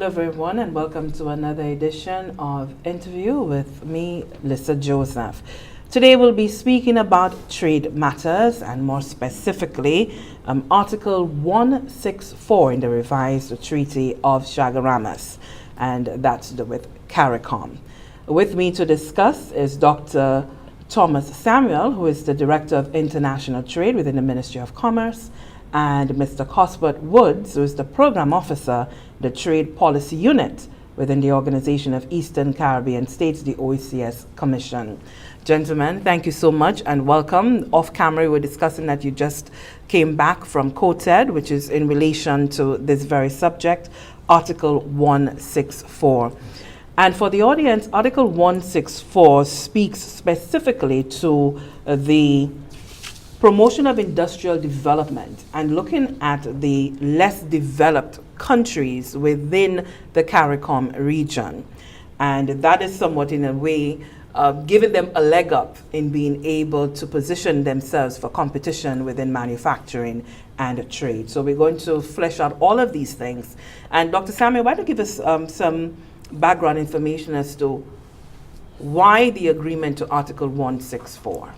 Hello everyone and welcome to another edition of Interview with me, Lissa Joseph. Today we'll be speaking about trade matters and more specifically Article 164 in the revised Treaty of Chaguaramas, and that's to do with CARICOM. With me to discuss is Dr. Thomas Samuel, who is the Director of International Trade within the Ministry of Commerce, and Mr. Cosbert Woods, who is the Program Officer, the Trade Policy Unit within the Organization of Eastern Caribbean States, the OECS Commission. Gentlemen, thank you so much and welcome. Off camera, we were discussing that you just came back from COTED, which is in relation to this very subject, Article 164. And for the audience, Article 164 speaks specifically to the promotion of industrial development and looking at the less developed countries within the CARICOM region. And that is somewhat in a way giving them a leg up in being able to position themselves for competition within manufacturing and trade. So we're going to flesh out all of these things. And Dr. Samuel, why don't you give us some background information as to why the agreement to Article 164?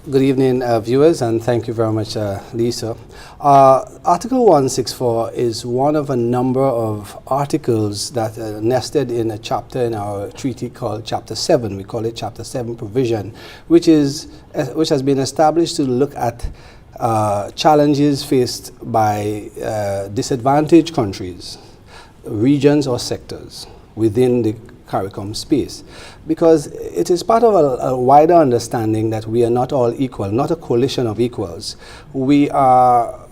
Good evening, viewers, and thank you very much, Lisa. Article 164 is one of a number of articles that are nested in a chapter in our treaty called Chapter 7. We call it Chapter 7 provision, which has been established to look at challenges faced by disadvantaged countries, regions or sectors within the CARICOM space, because it is part of a wider understanding that we are not all equal, not a coalition of equals. We are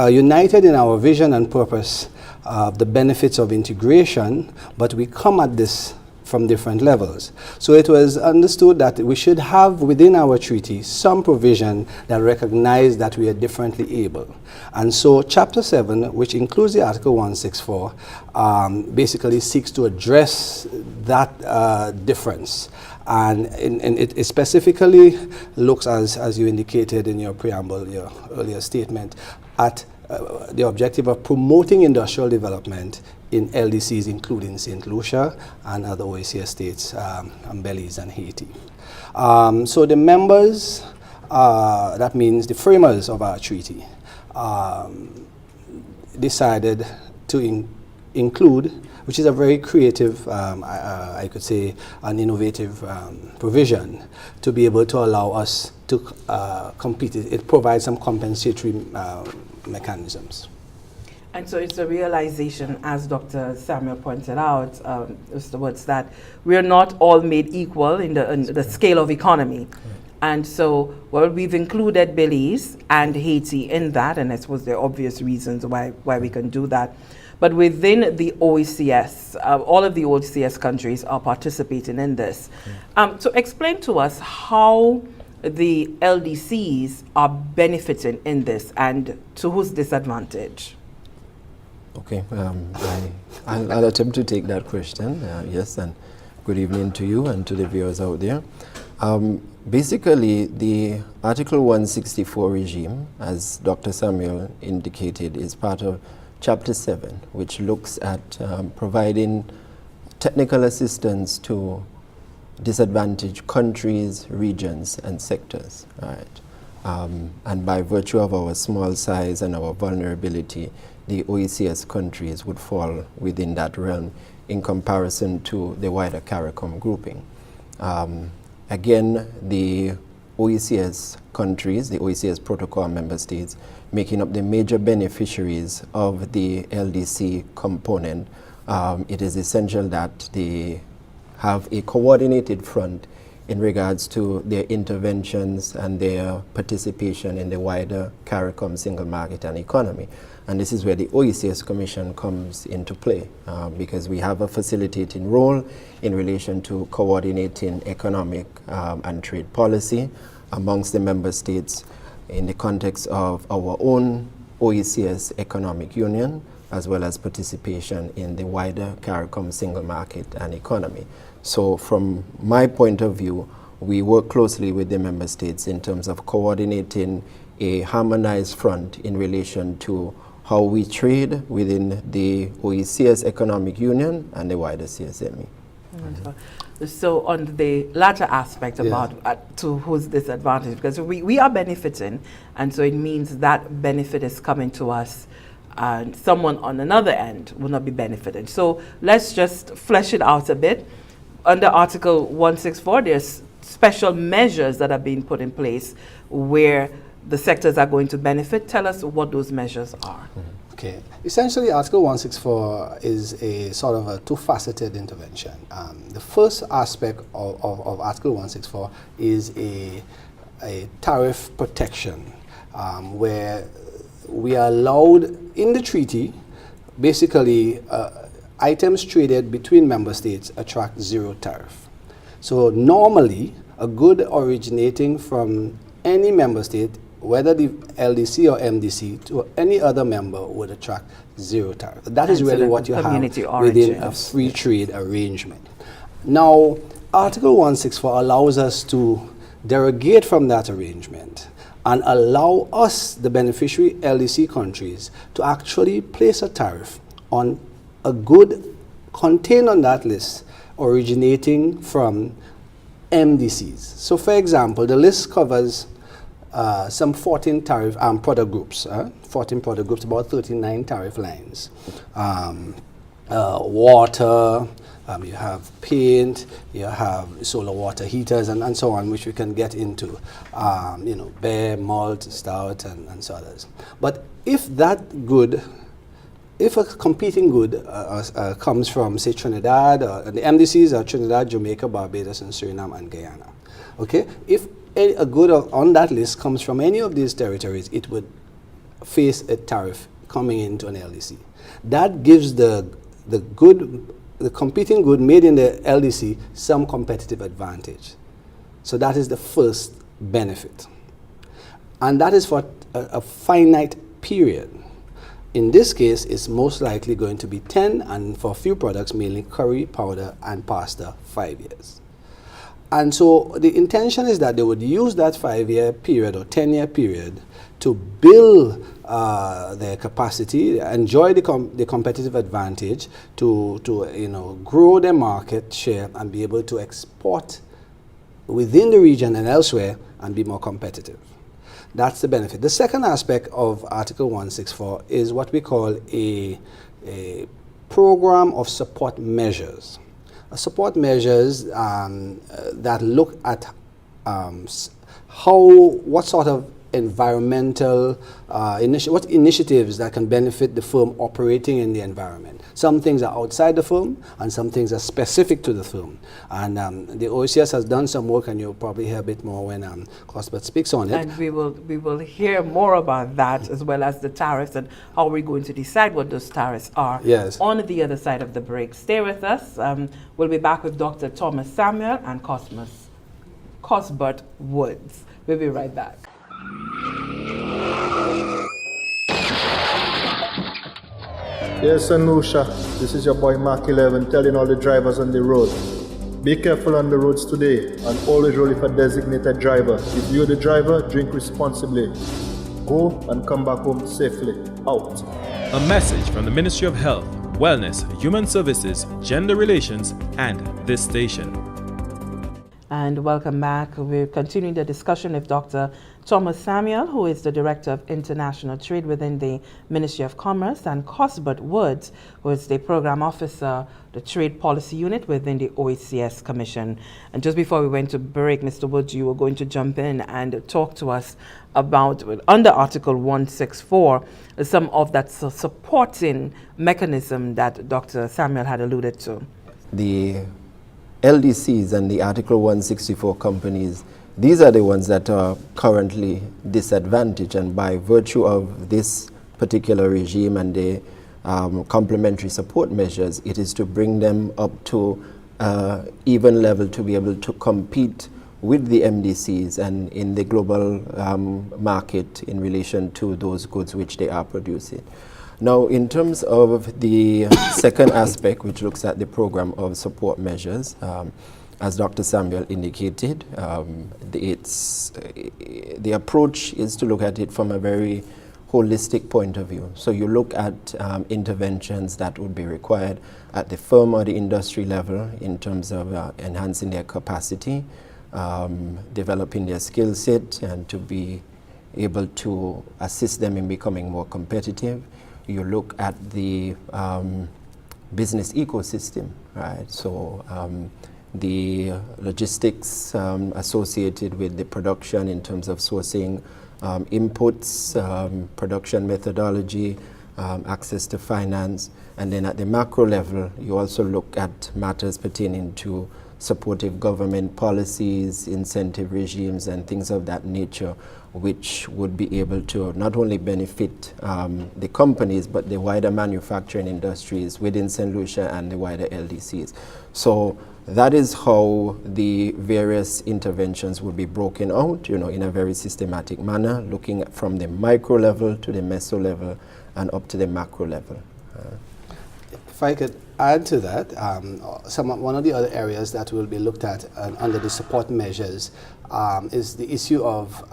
united in our vision and purpose of the benefits of integration, but we come at this from different levels. So it was understood that we should have within our treaty some provision that recognizes that we are differently able. And so Chapter 7, which includes the Article 164, basically seeks to address that difference. And it specifically looks, as you indicated in your preamble, your earlier statement, at the objective of promoting industrial development in LDCs, including Saint Lucia and other OECS states, and Belize and Haiti. So the members, that means the framers of our treaty, decided to include, which is a very creative, I could say, an innovative provision to be able to allow us to compete. It provides some compensatory mechanisms. And so it's a realization, as Dr. Samuel pointed out, Mr. Woods, that we are not all made equal in the scale of economy. And so, well, we've included Belize and Haiti in that, and I suppose there are obvious reasons why we can do that. But within the OECS, all of the OECS countries are participating in this. So explain to us how the LDCs are benefiting in this and to whose disadvantage? Okay, I'll attempt to take that question. Yes, and good evening to you and to the viewers out there. Basically, the Article 164 regime, as Dr. Samuel indicated, is part of Chapter 7, which looks at providing technical assistance to disadvantaged countries, regions, and sectors. Right? And by virtue of our small size and our vulnerability, the OECS countries would fall within that realm in comparison to the wider CARICOM grouping. Again, the OECS countries, the OECS protocol member states, making up the major beneficiaries of the LDC component, it is essential that they have a coordinated front in regards to their interventions and their participation in the wider CARICOM single market and economy. And this is where the OECS Commission comes into play, because we have a facilitating role in relation to coordinating economic and trade policy amongst the member states in the context of our own OECS Economic Union, as well as participation in the wider CARICOM single market and economy. So from my point of view, we work closely with the member states in terms of coordinating a harmonized front in relation to how we trade within the OECS Economic Union and the wider CSME. So on the latter aspect about to whose disadvantage, because we are benefiting, and so it means that benefit is coming to us, and someone on another end will not be benefiting. So let's just flesh it out a bit. Under Article 164, there's special measures that are being put in place where the sectors are going to benefit. Tell us what those measures are. Okay. Essentially, Article 164 is a sort of a two-faceted intervention. The first aspect of Article 164 is a tariff protection, where we are allowed in the treaty, basically, items traded between member states attract zero tariff. So normally, a good originating from any member state, whether the LDC or MDC, to any other member would attract zero tariff. That is really what you have within a free trade arrangement. Now, Article 164 allows us to derogate from that arrangement and allow us, the beneficiary LDC countries, to actually place a tariff on a good contained on that list originating from MDCs. So for example, the list covers some 14 tariff product groups, 14 product groups, about 39 tariff lines. Water, you have paint, you have solar water heaters, and so on, which we can get into, beer, malt, stout, and so others. But if that good, if a competing good comes from, say, Trinidad, the MDCs are Trinidad, Jamaica, Barbados, and Suriname, and Guyana, okay? If a good on that list comes from any of these territories, it would face a tariff coming into an LDC. That gives the competing good made in the LDC some competitive advantage. So that is the first benefit. And that is for a finite period. In this case, it's most likely going to be 10, and for a few products, mainly curry, powder, and pasta, 5 years. And so the intention is that they would use that 5-year period or 10-year period to build their capacity, enjoy the competitive advantage, to grow their market share and be able to export within the region and elsewhere and be more competitive. That's the benefit. The second aspect of Article 164 is what we call a program of support measures. Support measures that look at what sort of environmental what initiatives that can benefit the firm operating in the environment. Some things are outside the firm, and some things are specific to the firm. And the OECS has done some work, and you'll probably hear a bit more when Cosbert speaks on it. And we will hear more about that, as well as the tariffs and how we're going to decide what those tariffs are. Yes. On the other side of the break. Stay with us. We'll be back with Dr. Thomas Samuel and Cosbert Woods. We'll be right back. Yes, Saint Lucia, this is your boy Mark 11 telling all the drivers on the road. Be careful on the roads today and always roll with a designated driver. If you're the driver, drink responsibly. Go and come back home safely. Out. A message from the Ministry of Health, Wellness, Human Services, Gender Relations, and this station. And welcome back. We're continuing the discussion with Dr. Thomas Samuel, who is the Director of International Trade within the Ministry of Commerce, and Cosbert Woods, who is the Program Officer, the Trade Policy Unit within the OECS Commission. And just before we went to break, Mr. Woods, you were going to jump in and talk to us about, under Article 164, some of that supporting mechanism that Dr. Samuel had alluded to. The LDCs and the Article 164 companies, these are the ones that are currently disadvantaged, and by virtue of this particular regime and the complementary support measures, it is to bring them up to even level to be able to compete with the MDCs and in the global market in relation to those goods which they are producing. Now, in terms of the second aspect, which looks at the program of support measures, as Dr. Samuel indicated, the approach is to look at it from a very holistic point of view. So you look at interventions that would be required at the firm or the industry level in terms of enhancing their capacity, developing their skill set, and to be able to assist them in becoming more competitive. You look at the business ecosystem, right? So the logistics associated with the production in terms of sourcing inputs, production methodology, access to finance, and then at the macro level, you also look at matters pertaining to supportive government policies, incentive regimes, and things of that nature, which would be able to not only benefit the companies, but the wider manufacturing industries within Saint Lucia and the wider LDCs. So that is how the various interventions would be broken out, you know, in a very systematic manner, looking at from the micro level to the meso level and up to the macro level. If I could add to that, one of the other areas that will be looked at under the support measures is the issue of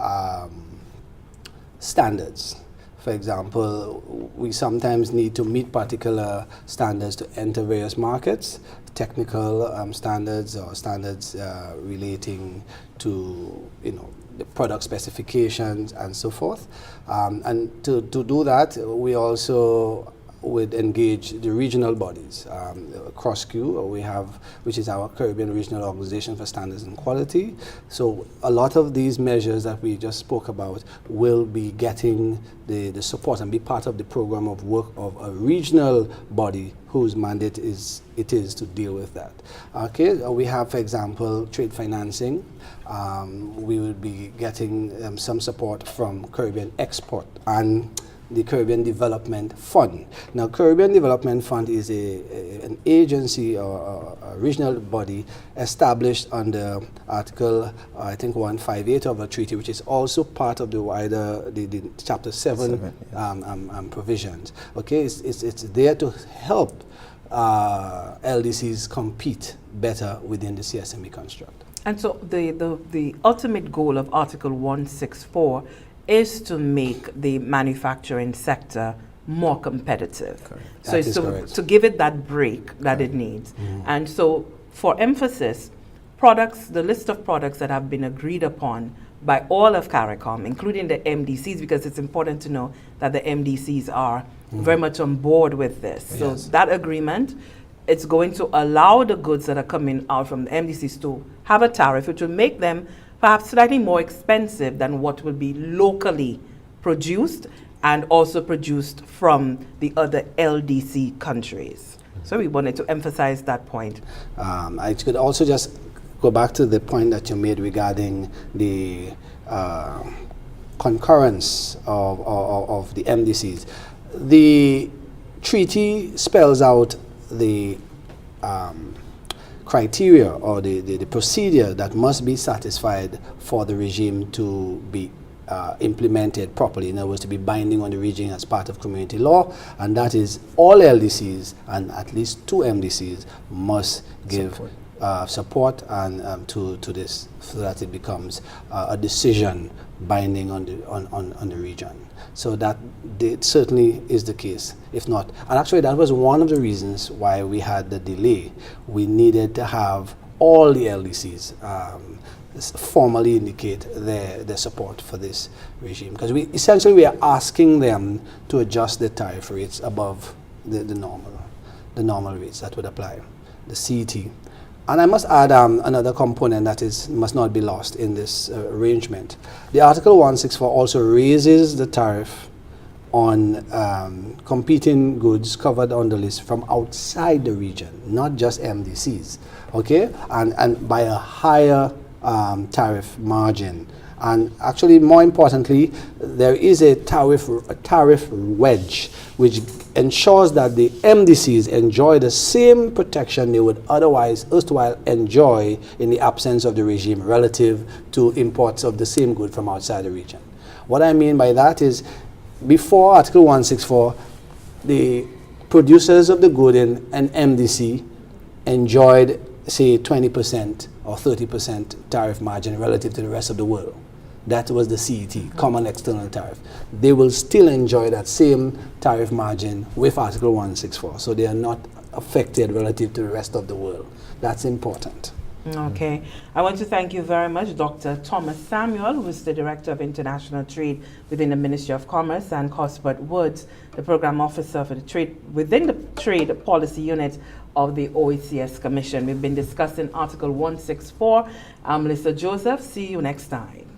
standards. For example, we sometimes need to meet particular standards to enter various markets, technical standards or standards relating to, you know, the product specifications and so forth. And to do that, we also would engage the regional bodies. CROSQ, we have, which is our Caribbean Regional Organization for Standards and Quality. So a lot of these measures that we just spoke about will be getting the support and be part of the program of work of a regional body whose mandate it is to deal with that. Okay, we have, for example, trade financing. We will be getting some support from Caribbean Export and the Caribbean Development Fund. Now, Caribbean Development Fund is an agency or a regional body established under Article, I think, 158 of the treaty, which is also part of the wider, the Chapter 7 provisions. Okay, it's there to help LDCs compete better within the CSME construct. And so the ultimate goal of Article 164 is to make the manufacturing sector more competitive. Correct. So it's to give it that break that it needs. Mm-hmm. And so for emphasis, products, the list of products that have been agreed upon by all of CARICOM, including the MDCs, because it's important to know that the MDCs are very much on board with this. So yes, that agreement, it's going to allow the goods that are coming out from the MDCs to have a tariff which will make them perhaps slightly more expensive than what will be locally produced and also produced from the other LDC countries. So we wanted to emphasize that point. I could also just go back to the point that you made regarding the concurrence of the MDCs. The treaty spells out the criteria or the procedure that must be satisfied for the regime to be implemented properly, in other words, to be binding on the region as part of community law, and that is all LDCs and at least 2 MDCs must give support and to this, so that it becomes a decision binding on the region. So that certainly is the case. If not, and actually that was one of the reasons why we had the delay. We needed to have all the LDCs formally indicate their support for this regime, because we are asking them to adjust the tariff rates above the normal rates that would apply, the CET. And I must add another component that must not be lost in this arrangement. The Article 164 also raises the tariff on competing goods covered on the list from outside the region, not just MDCs, okay? And by a higher tariff margin. And actually, more importantly, there is a tariff wedge which ensures that the MDCs enjoy the same protection they would otherwise erstwhile enjoy in the absence of the regime relative to imports of the same good from outside the region. What I mean by that is, before Article 164, the producers of the good in an MDC enjoyed, say, 20% or 30% tariff margin relative to the rest of the world. that was the CET, Common External Tariff. They will still enjoy that same tariff margin with Article 164. So they are not affected relative to the rest of the world. That's important. Okay. I want to thank you very much, Dr. Thomas Samuel, who is the Director of International Trade within the Ministry of Commerce, and Cosbert Woods, the Program Officer for the Trade within the Trade Policy Unit of the OECS Commission. We've been discussing Article 164. I'm Lissa Joseph. See you next time.